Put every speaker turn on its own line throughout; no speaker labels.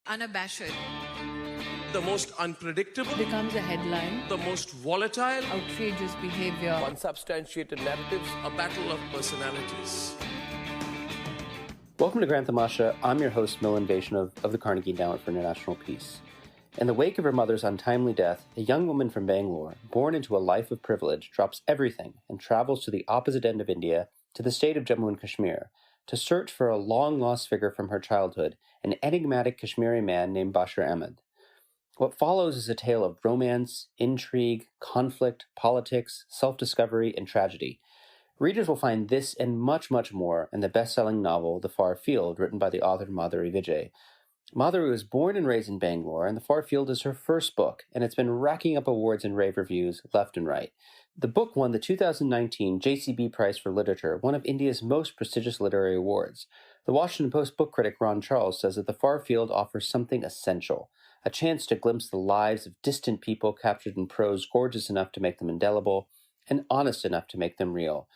unabashed,
the most unpredictable,
becomes a headline,
the most volatile,
outrageous behavior,
unsubstantiated narratives,
a battle of personalities.
Welcome to Grand Tamasha. I'm your host, Milan Vaishnav of the Carnegie Endowment for International Peace. In the wake of her mother's untimely death, a young woman from Bangalore, born into a life of privilege, drops everything and travels to the opposite end of India, to the state of Jammu and Kashmir, to search for a long-lost figure from her childhood, an enigmatic Kashmiri man named Bashir Ahmed. What follows is a tale of romance, intrigue, conflict, politics, self-discovery, and tragedy. Readers will find this and much, much more in the best-selling novel The Far Field, written by the author Madhuri Vijay. Madhuri was born and raised in Bangalore, and The Far Field is her first book, and it's been racking up awards and rave reviews left and right. The book won the 2019 JCB Prize for Literature, one of India's most prestigious literary awards. The Washington Post book critic Ron Charles says that The Far Field offers something essential, a chance to glimpse the lives of distant people captured in prose gorgeous enough to make them indelible, and honest enough to make them real.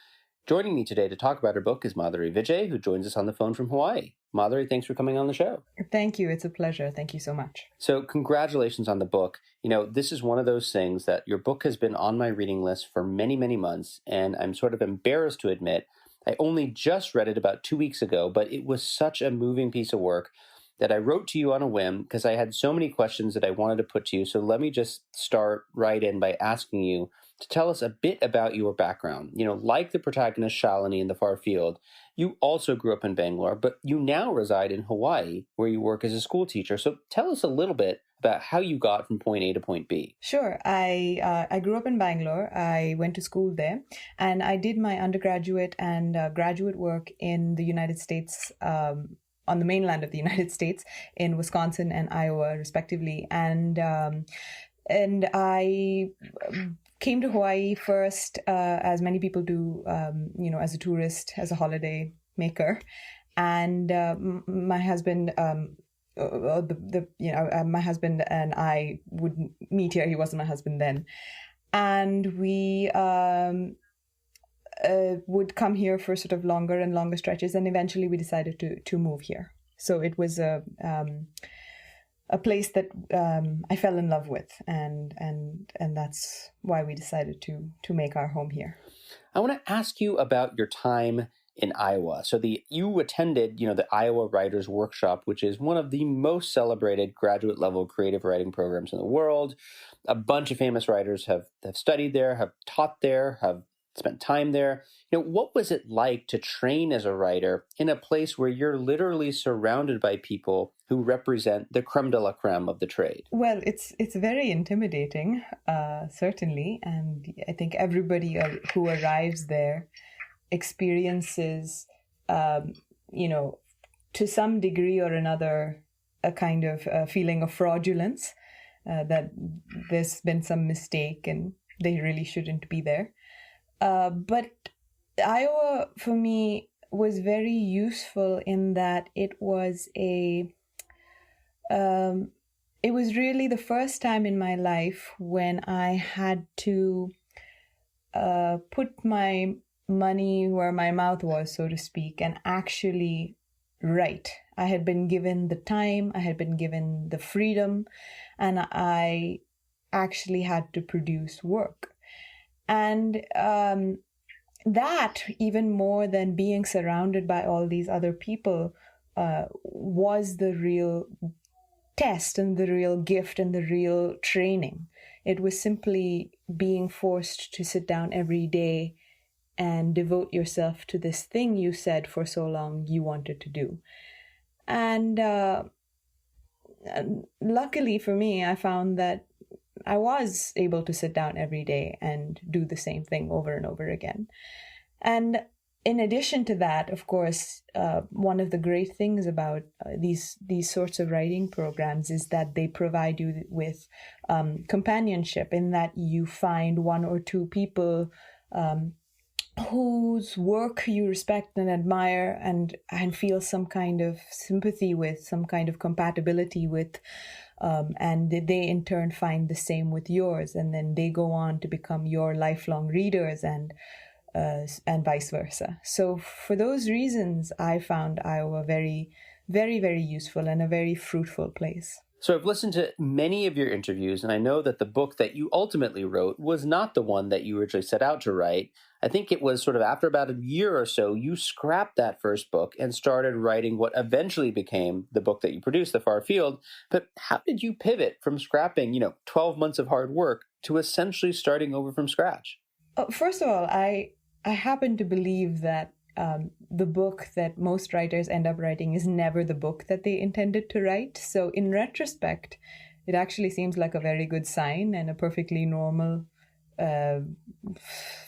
Joining me today to talk about her book is Madhuri Vijay, who joins us on the phone from Hawaii. Madhuri, thanks for coming on the show.
Thank you. It's a pleasure. Thank you so much.
So congratulations on the book. You know, this is one of those things that your book has been on my reading list for many, many months, and I'm sort of embarrassed to admit I only just read it about 2 weeks ago, but it was such a moving piece of work that I wrote to you on a whim because I had so many questions that I wanted to put to you. So let me just start right in by asking you to tell us a bit about your background. You know, like the protagonist Shalini in The Far Field, you also grew up in Bangalore, but you now reside in Hawaii, where you work as a school teacher. So tell us a little bit about how you got from point A to point B.
Sure. I grew up in Bangalore. I went to school there, and I did my undergraduate and graduate work in the United States, on the mainland of the United States, in Wisconsin and Iowa, respectively. And I came to Hawaii first, as many people do, as a tourist, as a holiday maker. And my husband, my husband and I would meet here. He wasn't my husband then. And we would come here for sort of longer and longer stretches. And eventually we decided to move here. So it was a place that I fell in love with, and that's why we decided to make our home here.
I want to ask you about your time in Iowa. So you attended, the Iowa Writers Workshop, which is one of the most celebrated graduate level creative writing programs in the world. A bunch of famous writers have studied there, have taught there, have spent time there. What was it like to train as a writer in a place where you're literally surrounded by people who represent the creme de la creme of the trade?
Well, it's very intimidating, certainly. And I think everybody who arrives there experiences, to some degree or another, a kind of feeling of fraudulence, that there's been some mistake and they really shouldn't be there. But Iowa, for me, was very useful in that it was really the first time in my life when I had to put my money where my mouth was, so to speak, and actually write. I had been given the time, I had been given the freedom, and I actually had to produce work. And that, even more than being surrounded by all these other people, was the real test and the real gift and the real training. It was simply being forced to sit down every day and devote yourself to this thing you said for so long you wanted to do. And luckily for me, I found that I was able to sit down every day and do the same thing over and over again. And in addition to that, of course, one of the great things about these sorts of writing programs is that they provide you with companionship, in that you find one or two people whose work you respect and admire and feel some kind of sympathy with, some kind of compatibility with. And they in turn find the same with yours, and then they go on to become your lifelong readers, and vice versa. So for those reasons, I found Iowa very very, very useful and a very fruitful place.
So I've listened to many of your interviews, and I know that the book that you ultimately wrote was not the one that you originally set out to write. I think it was sort of after about a year or so, you scrapped that first book and started writing what eventually became the book that you produced, The Far Field. But how did you pivot from scrapping, 12 months of hard work to essentially starting over from scratch?
First of all, I happen to believe that the book that most writers end up writing is never the book that they intended to write. So in retrospect, it actually seems like a very good sign and a perfectly normal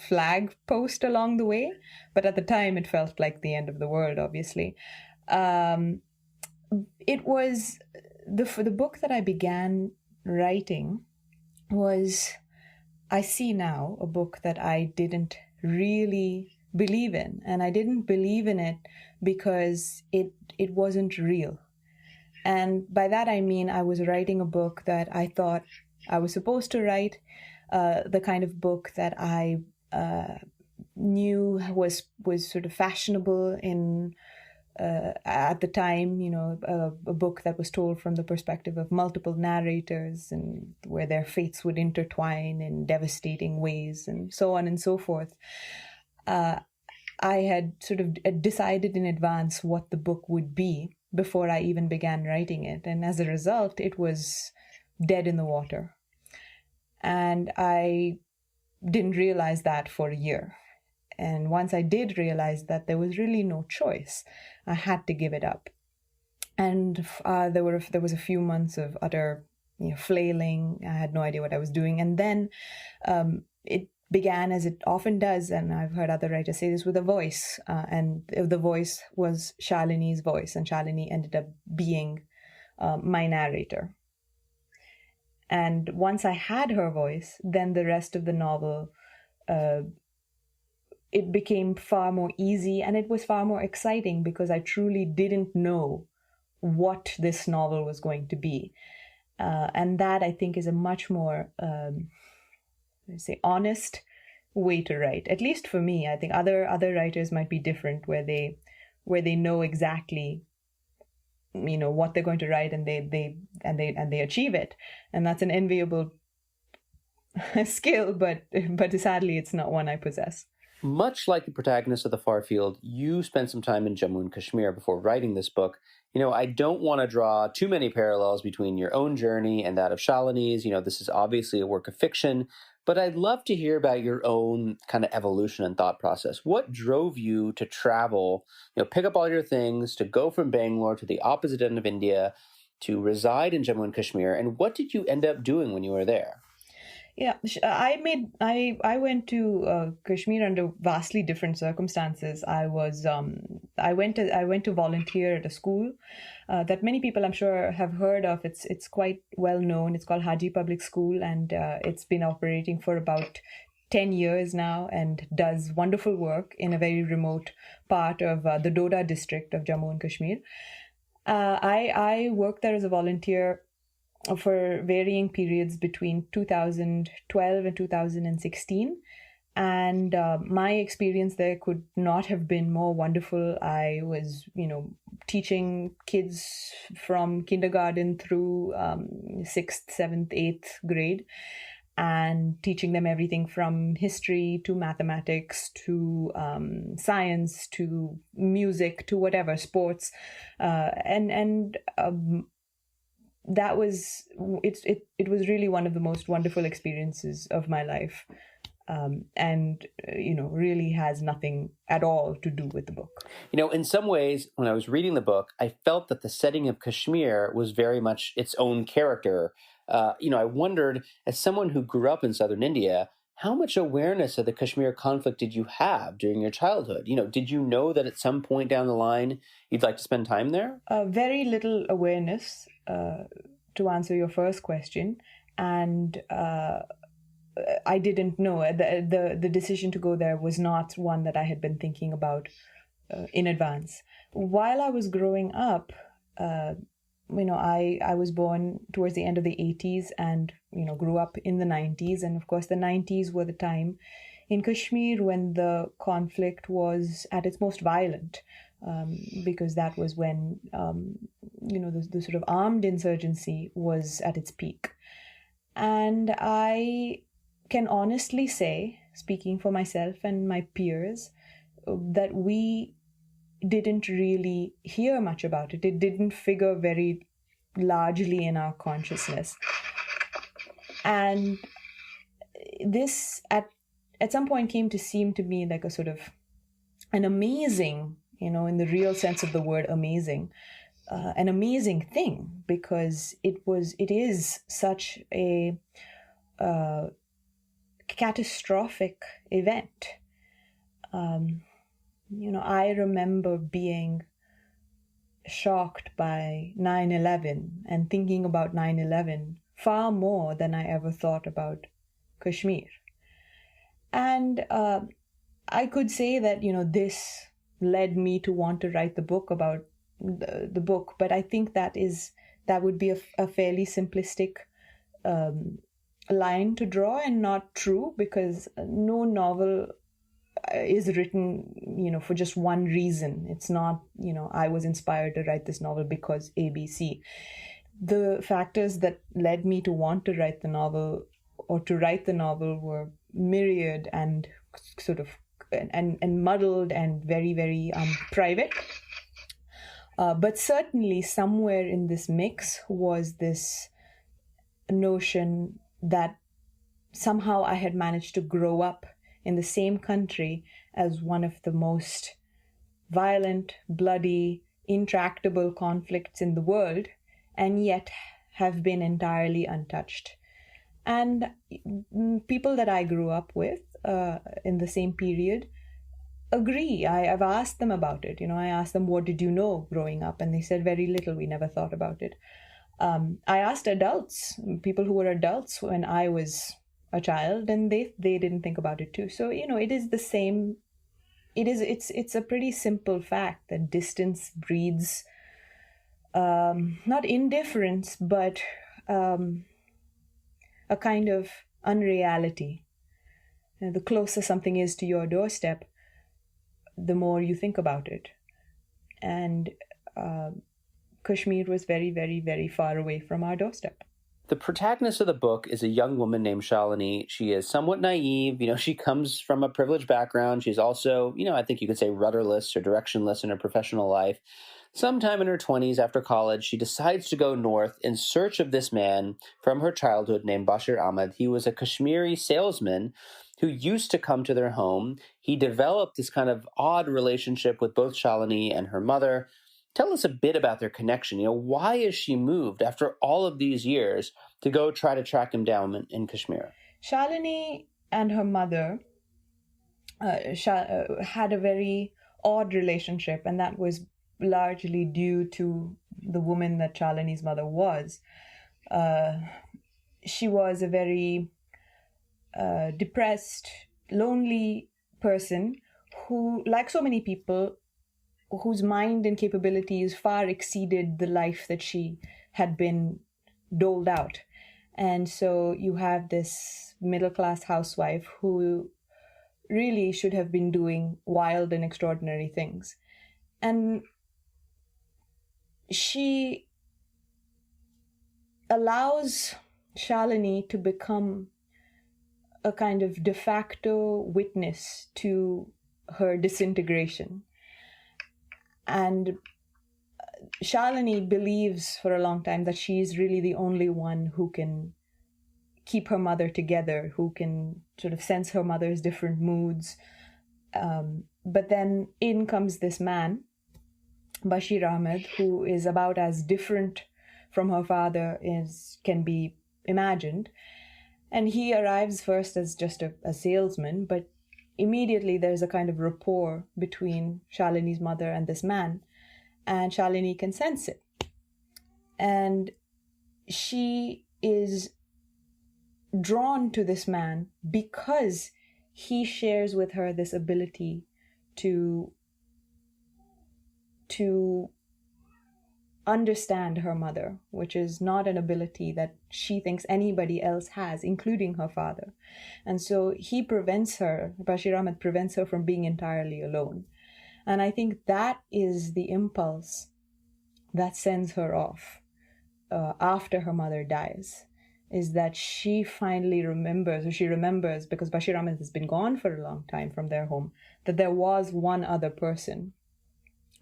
flag post along the way. But at the time, it felt like the end of the world, obviously. It was the book that I began writing was, I see now, a book that I didn't really believe in. And I didn't believe in it because it wasn't real. And by that I mean I was writing a book that I thought I was supposed to write, the kind of book that I knew was sort of fashionable in at the time, a book that was told from the perspective of multiple narrators and where their fates would intertwine in devastating ways and so on and so forth. I had sort of decided in advance what the book would be before I even began writing it. And as a result, it was dead in the water. And I didn't realize that for a year. And once I did realize that there was really no choice, I had to give it up. And there was a few months of utter flailing. I had no idea what I was doing. And then it began, as it often does, and I've heard other writers say this, with a voice. And the voice was Shalini's voice, and Shalini ended up being my narrator. And once I had her voice, then the rest of the novel, it became far more easy, and it was far more exciting because I truly didn't know what this novel was going to be. And that, I think, is a much more honest way to write. At least for me, I think other writers might be different, where they know exactly what they're going to write, and they achieve it, and that's an enviable skill. But sadly, it's not one I possess.
Much like the protagonist of The Far Field, you spent some time in Jammu and Kashmir before writing this book. I don't want to draw too many parallels between your own journey and that of Shalini's. This is obviously a work of fiction, but I'd love to hear about your own kind of evolution and thought process. What drove you to travel, pick up all your things, to go from Bangalore to the opposite end of India, to reside in Jammu and Kashmir, and what did you end up doing when you were there?
Yeah, I went to Kashmir under vastly different circumstances. I went to volunteer at a school that many people, I'm sure, have heard of. It's quite well known. It's called Haji Public School, and it's been operating for about 10 years now and does wonderful work in a very remote part of the Doda district of Jammu and Kashmir. I worked there as a volunteer for varying periods between 2012 and 2016. And my experience there could not have been more wonderful. I was, teaching kids from kindergarten through 6th, 7th, 8th grade, and teaching them everything from history to mathematics to science to music to whatever, sports. That was it was really one of the most wonderful experiences of my life, and really has nothing at all to do with the book.
In some ways, when I was reading the book, I felt that the setting of Kashmir was very much its own character. I wondered, as someone who grew up in southern India, how much awareness of the Kashmir conflict did you have during your childhood? Did you know that at some point down the line you'd like to spend time there?
Very little awareness, to answer your first question. And I didn't know. The decision to go there was not one that I had been thinking about in advance. While I was growing up, I was born towards the end of the 80s and, grew up in the 90s. And of course, the 90s were the time in Kashmir when the conflict was at its most violent. because that was when, the sort of armed insurgency was at its peak. And I can honestly say, speaking for myself and my peers, that we didn't really hear much about it. It didn't figure very largely in our consciousness. And this at some point came to seem to me like a sort of an amazing, in the real sense of the word amazing, an amazing thing, because it is such a catastrophic event. I remember being shocked by 9/11 and thinking about 9/11 far more than I ever thought about Kashmir. And I could say that, this led me to want to write the book about the book, but I think that would be a fairly simplistic line to draw, and not true, because no novel is written, for just one reason. It's not, I was inspired to write this novel because ABC. The factors that led me to want to write the novel, or to write the novel, were myriad and sort of and muddled and very, very private. But certainly somewhere in this mix was this notion that somehow I had managed to grow up in the same country as one of the most violent, bloody, intractable conflicts in the world, and yet have been entirely untouched. And people that I grew up with in the same period agree. I've asked them about it. I asked them, what did you know growing up? And they said very little. We never thought about it. I asked adults, people who were adults when I was a child, and they didn't think about it too. So, it is the same. It's a pretty simple fact that distance breeds not indifference, but a kind of unreality. The closer something is to your doorstep, the more you think about it. And Kashmir was very, very, very far away from our doorstep.
The protagonist of the book is a young woman named Shalini. She is somewhat naive. She comes from a privileged background. She's also, I think you could say rudderless or directionless in her professional life. Sometime in her 20s, after college, she decides to go north in search of this man from her childhood named Bashir Ahmed. He was a Kashmiri salesman who used to come to their home. He developed this kind of odd relationship with both Shalini and her mother. Tell us a bit about their connection. Why is she moved after all of these years to go try to track him down in Kashmir?
Shalini and her mother had a very odd relationship, and that was largely due to the woman that Shalini's mother was. She was a very depressed, lonely person who, like so many people, whose mind and capabilities far exceeded the life that she had been doled out. And so you have this middle-class housewife who really should have been doing wild and extraordinary things. And she allows Shalini to become a kind of de facto witness to her disintegration. And Shalini believes for a long time that she is really the only one who can keep her mother together, who can sort of sense her mother's different moods. But then in comes this man, Bashir Ahmed, who is about as different from her father as can be imagined. And he arrives first as just a salesman, but immediately there's a kind of rapport between Shalini's mother and this man, and Shalini can sense it. And she is drawn to this man because he shares with her this ability to understand her mother, which is not an ability that she thinks anybody else has, including her father. And so he prevents her, Bashir Ahmed prevents her from being entirely alone. And I think that is the impulse that sends her off after her mother dies, is that she finally remembers, or she remembers, because Bashir Ahmed has been gone for a long time from their home, that there was one other person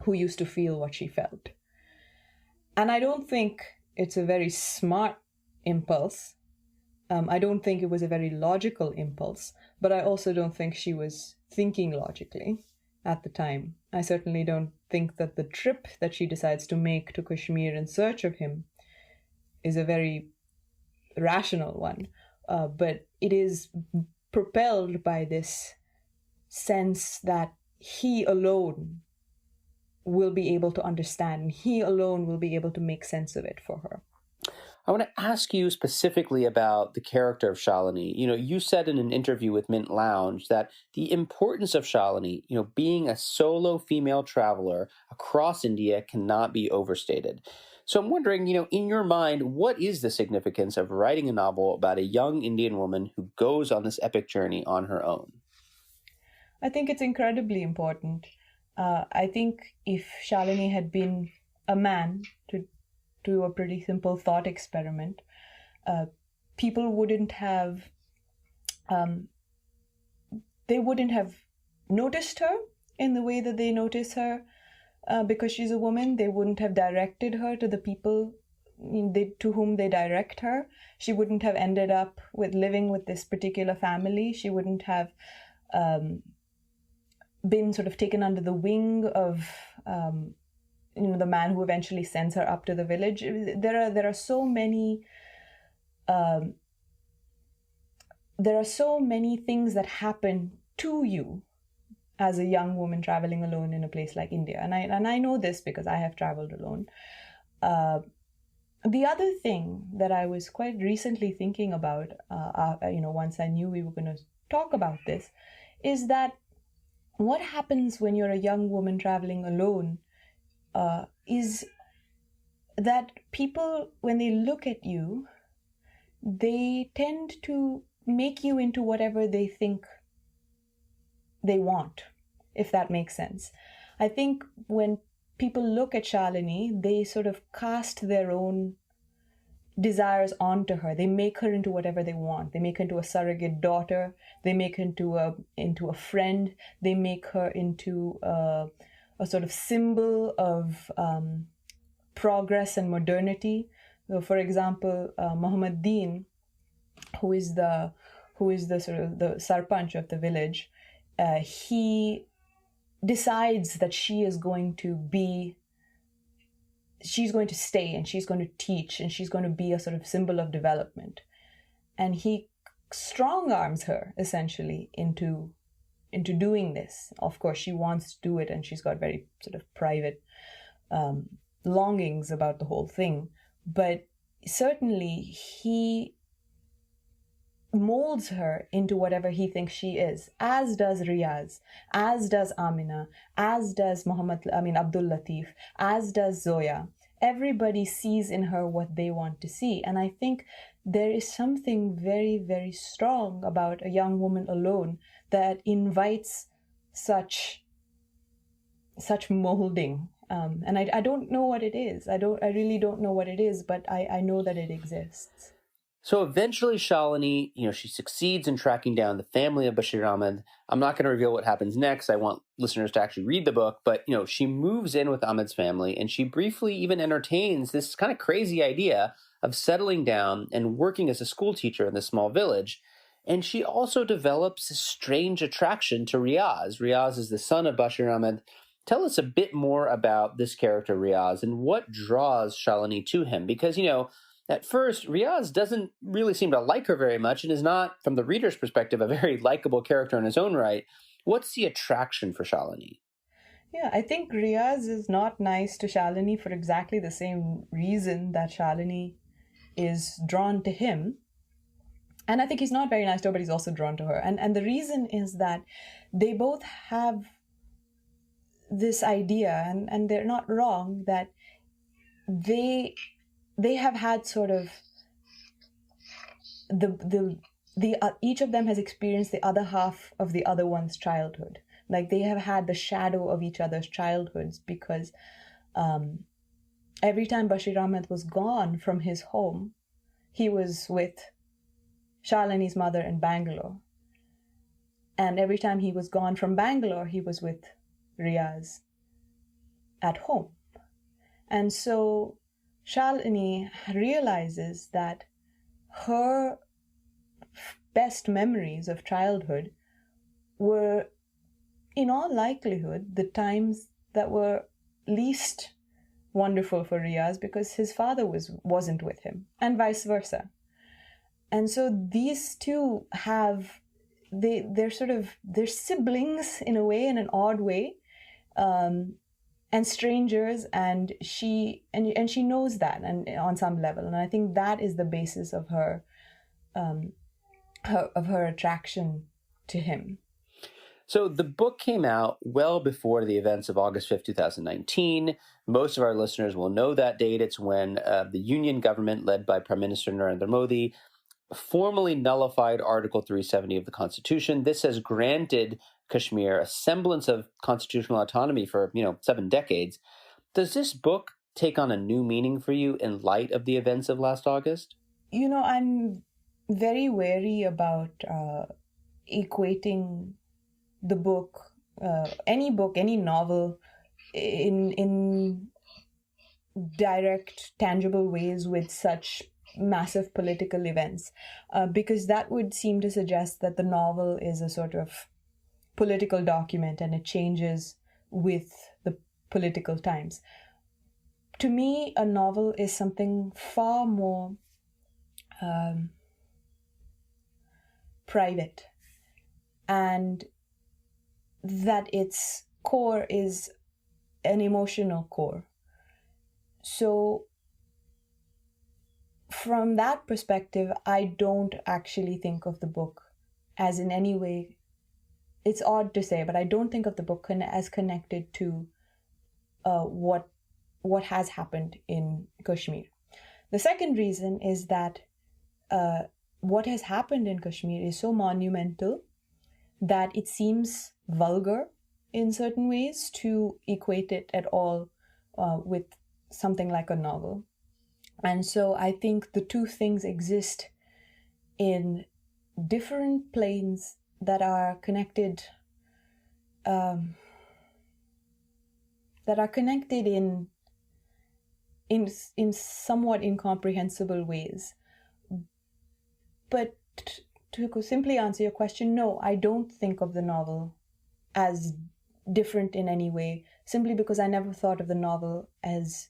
who used to feel what she felt. And I don't think it's a very smart impulse. I don't think it was a very logical impulse, but I also don't think she was thinking logically at the time. I certainly don't think that the trip that she decides to make to Kashmir in search of him is a very rational one, but it is propelled by this sense that he alone will be able to understand, and he alone will be able to make sense of it for her.
I want to ask you specifically about the character of Shalini. You said in an interview with Mint Lounge that the importance of Shalini, being a solo female traveler across India, cannot be overstated. So I'm wondering, in your mind, what is the significance of writing a novel about a young Indian woman who goes on this epic journey on her own?
I think it's incredibly important. I think if Shalini had been a man, to do a pretty simple thought experiment, people wouldn't have noticed her in the way that they notice her because she's a woman. They wouldn't have directed her to the people to whom they direct her. She wouldn't have ended up living with this particular family. She wouldn't have been sort of taken under the wing of the man who eventually sends her up to the village. There are so many things that happen to you as a young woman traveling alone in a place like India, and I know this because I have traveled alone. The other thing that I was quite recently thinking about, once I knew we were going to talk about this, is that what happens when you're a young woman traveling alone is that people, when they look at you, they tend to make you into whatever they think they want, if that makes sense. I think when people look at Shalini, they sort of cast their own desires onto her. They make her into whatever they want. They make her into a surrogate daughter. They make her into a friend. They make her into a sort of symbol of progress and modernity. So, for example, Muhammad Deen, who is the sort of the sarpanch of the village, he decides that she's going to stay and she's going to teach and she's going to be a sort of symbol of development. And he strong arms her essentially into doing this. Of course, she wants to do it and she's got very sort of private longings about the whole thing. But certainly he molds her into whatever he thinks she is, as does Riaz, as does Amina, as does Abdul Latif, as does Zoya. Everybody sees in her what they want to see. And I think there is something very, very strong about a young woman alone that invites such molding. And I don't know what it is. I really don't know what it is, but I know that it exists.
So eventually Shalini, she succeeds in tracking down the family of Bashir Ahmed. I'm not going to reveal what happens next. I want listeners to actually read the book. But, she moves in with Ahmed's family, and she briefly even entertains this kind of crazy idea of settling down and working as a school teacher in this small village. And she also develops a strange attraction to Riaz. Riaz is the son of Bashir Ahmed. Tell us a bit more about this character, Riaz, and what draws Shalini to him. Because, at first, Riaz doesn't really seem to like her very much and is not, from the reader's perspective, a very likable character in his own right. What's the attraction for Shalini?
Yeah, I think Riaz is not nice to Shalini for exactly the same reason that Shalini is drawn to him. And I think he's not very nice to her, but he's also drawn to her. And the reason is that they both have this idea, and they're not wrong, that they have had sort of each of them has experienced the other half of the other one's childhood. Like they have had the shadow of each other's childhoods, because every time Bashir Ahmed was gone from his home, he was with Shalini's mother in Bangalore. And every time he was gone from Bangalore, he was with Riaz at home. And so Shalini realizes that her best memories of childhood were, in all likelihood, the times that were least wonderful for Riaz, because his father wasn't with him, and vice versa. And so these two have, they're siblings in a way, in an odd way, and strangers, and she knows that, and on some level, and I think that is the basis of her attraction to him.
So the book came out well before the events of August 5th, 2019. Most of our listeners will know that date. It's when the Union government, led by Prime Minister Narendra Modi, formally nullified Article 370 of the Constitution. This has granted Kashmir a semblance of constitutional autonomy for, 7 decades. Does this book take on a new meaning for you in light of the events of last August?
I'm very wary about equating the book, any novel, in direct, tangible ways with such massive political events, because that would seem to suggest that the novel is a sort of political document and it changes with the political times. To me, a novel is something far more private, and that its core is an emotional core. So from that perspective, I don't actually think of the book as in any way, it's odd to say, but I don't think of the book as connected to what has happened in Kashmir. The second reason is that what has happened in Kashmir is so monumental that it seems vulgar in certain ways to equate it at all with something like a novel. And so I think the two things exist in different planes that are connected, in somewhat incomprehensible ways. But to simply answer your question, no, I don't think of the novel as different in any way, simply because I never thought of the novel as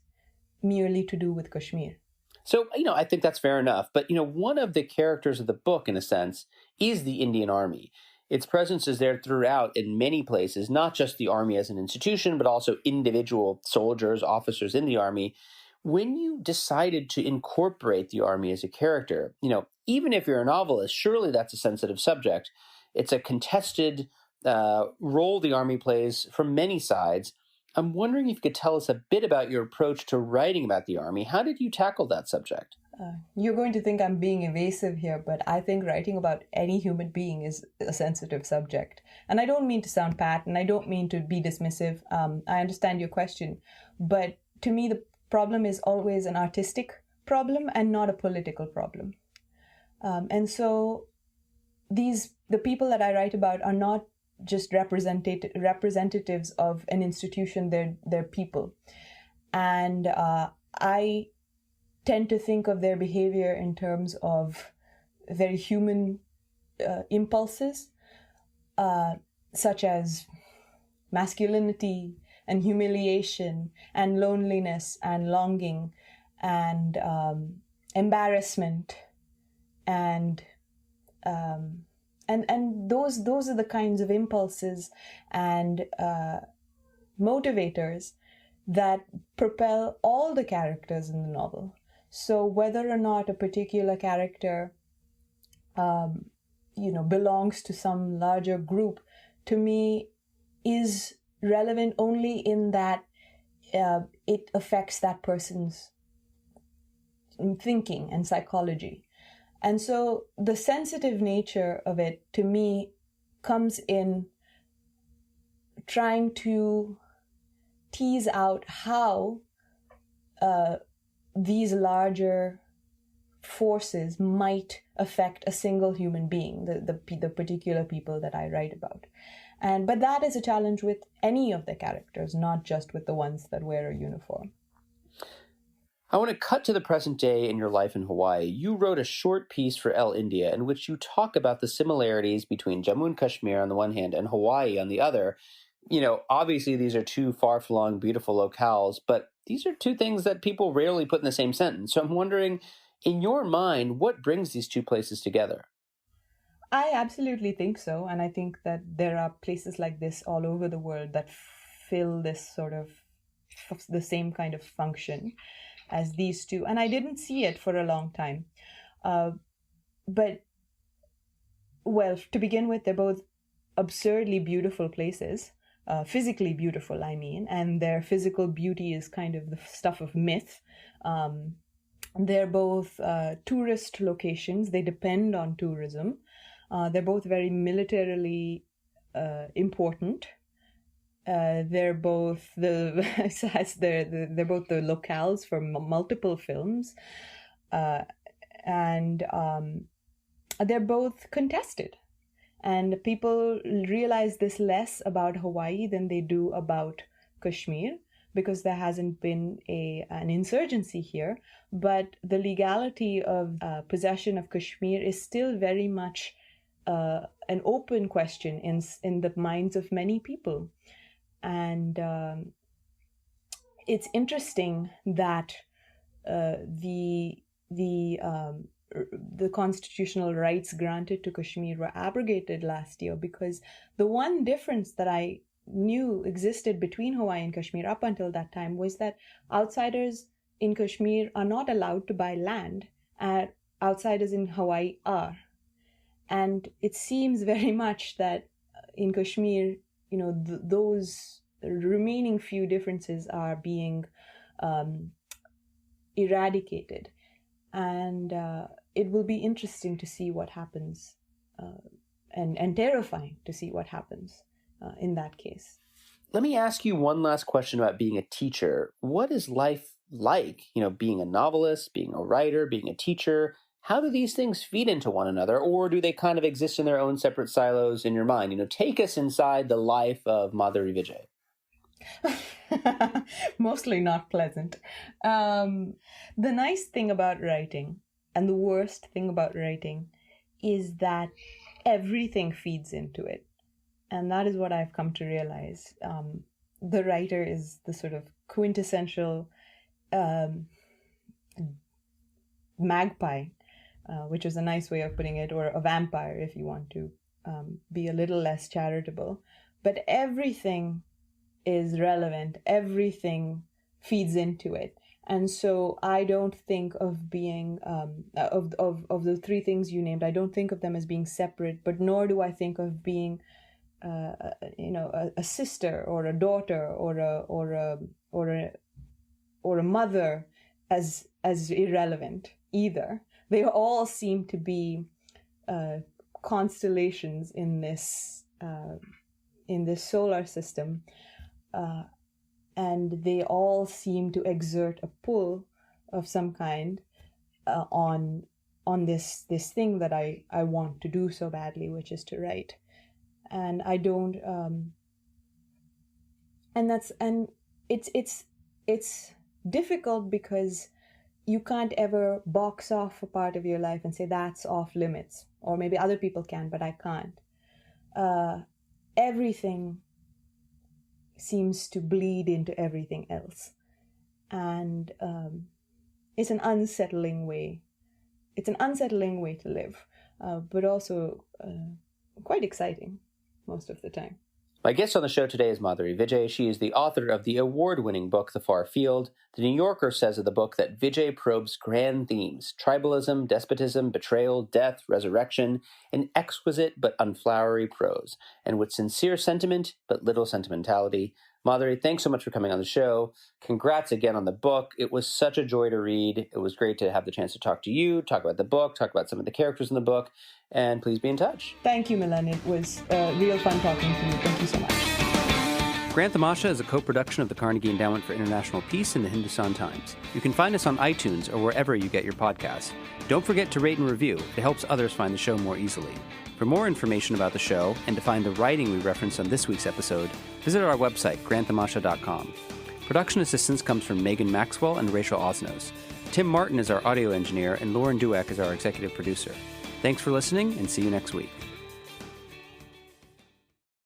merely to do with Kashmir.
So, I think that's fair enough. But, one of the characters of the book, in a sense, is the Indian Army. Its presence is there throughout in many places, not just the Army as an institution, but also individual soldiers, officers in the Army. When you decided to incorporate the Army as a character, even if you're a novelist, surely that's a sensitive subject. It's a contested role the Army plays from many sides. I'm wondering if you could tell us a bit about your approach to writing about the Army. How did you tackle that subject?
You're going to think I'm being evasive here, but I think writing about any human being is a sensitive subject. And I don't mean to sound pat, and I don't mean to be dismissive. I understand your question. But to me, the problem is always an artistic problem and not a political problem. And so the people that I write about are not just representatives of an institution, they're people. And I tend to think of their behavior in terms of very human impulses, such as masculinity and humiliation and loneliness and longing and embarrassment and those are the kinds of impulses and motivators that propel all the characters in the novel. So whether or not a particular character, belongs to some larger group, to me is relevant only in that it affects that person's thinking and psychology. And so the sensitive nature of it, to me, comes in trying to tease out how these larger forces might affect a single human being, the particular people that I write about. But that is a challenge with any of the characters, not just with the ones that wear a uniform.
I want to cut to the present day in your life in Hawaii. You wrote a short piece for El India in which you talk about the similarities between Jammu and Kashmir on the one hand and Hawaii on the other. You know, obviously these are two far-flung, beautiful locales, but these are two things that people rarely put in the same sentence. So I'm wondering, in your mind, what brings these two places together?
I absolutely think so. And I think that there are places like this all over the world that fill this sort of the same kind of function as these two. And I didn't see it for a long time. But, well, to begin with, they're both absurdly beautiful places, physically beautiful, I mean, and their physical beauty is kind of the stuff of myth. They're both tourist locations. They depend on tourism. They're both very militarily important. They're both they're both the locales for multiple films, and they're both contested. And people realize this less about Hawaii than they do about Kashmir, because there hasn't been an insurgency here. But the legality of possession of Kashmir is still very much an open question in the minds of many people. And it's interesting that the constitutional rights granted to Kashmir were abrogated last year, because the one difference that I knew existed between Hawaii and Kashmir up until that time was that outsiders in Kashmir are not allowed to buy land, and outsiders in Hawaii are. And it seems very much that in Kashmir, you know, those remaining few differences are being eradicated. And it will be interesting to see what happens, and terrifying to see what happens in that case.
Let me ask you one last question about being a teacher. What is life like? You know, being a novelist, being a writer, being a teacher. How do these things feed into one another, or do they kind of exist in their own separate silos in your mind? You know, take us inside the life of Madhuri Vijay.
Mostly not pleasant. The nice thing about writing and the worst thing about writing is that everything feeds into it. And that is what I've come to realize. The writer is the sort of quintessential magpie, which is a nice way of putting it, or a vampire if you want to be a little less charitable. But everything is relevant. Everything feeds into it. And so I don't think of being, of the three things you named, I don't think of them as being separate, but nor do I think of being, a sister or a daughter or a mother as irrelevant either. They all seem to be constellations in this solar system, and they all seem to exert a pull of some kind on this thing that I want to do so badly, which is to write. And I don't, and it's difficult because you can't ever box off a part of your life and say that's off limits, or maybe other people can, but I can't. Everything seems to bleed into everything else, and it's an unsettling way. It's an unsettling way to live, but also quite exciting most of the time.
My guest on the show today is Madhuri Vijay. She is the author of the award-winning book, The Far Field. The New Yorker says of the book that Vijay probes grand themes: tribalism, despotism, betrayal, death, resurrection, in exquisite but unflowery prose, and with sincere sentiment but little sentimentality. Madhuri, thanks so much for coming on the show. Congrats again on the book. It was such a joy to read. It was great to have the chance to talk to you, talk about the book, talk about some of the characters in the book, and please be in touch.
Thank you, Milan. It was real fun talking to you. Thank you so much.
Grant Tamasha is a co-production of the Carnegie Endowment for International Peace and the Hindustan Times. You can find us on iTunes or wherever you get your podcasts. Don't forget to rate and review. It helps others find the show more easily. For more information about the show and to find the writing we referenced on this week's episode, visit our website, granttamasha.com. Production assistance comes from Megan Maxwell and Rachel Osnos. Tim Martin is our audio engineer, and Lauren Dueck is our executive producer. Thanks for listening, and see you next week.